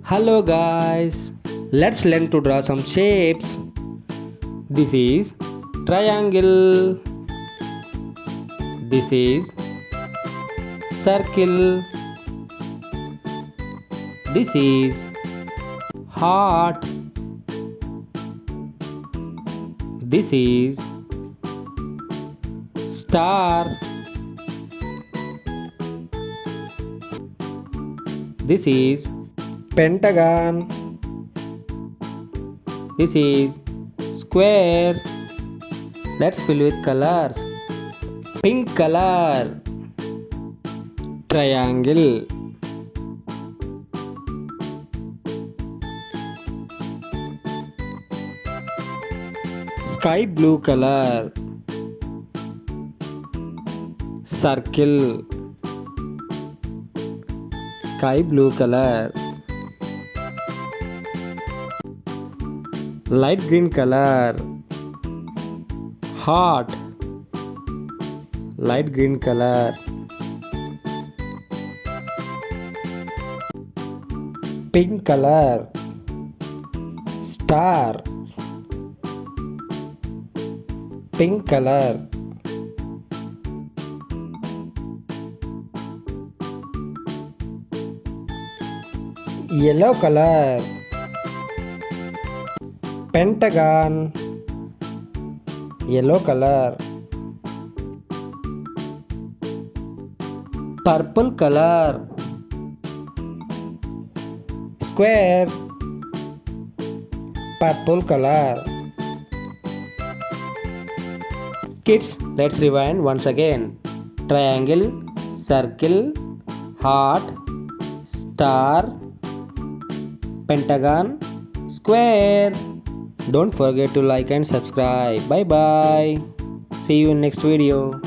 Hello guys, let's learn to draw some shapes. This is triangle. This is circle. This is heart. This is star. This is pentagon. This is square. Let's fill with colors. Pink color. Triangle. Sky blue color. Circle. Sky blue color. Light green color. Heart. Light green color. Pink color. Star. Pink color. Yellow color. Pentagon. Yellow color. Purple color. Square. Purple color. Kids, let's rewind once again. Triangle, circle, heart, star, pentagon, square. Don't forget to like and subscribe. Bye bye. See you in next video.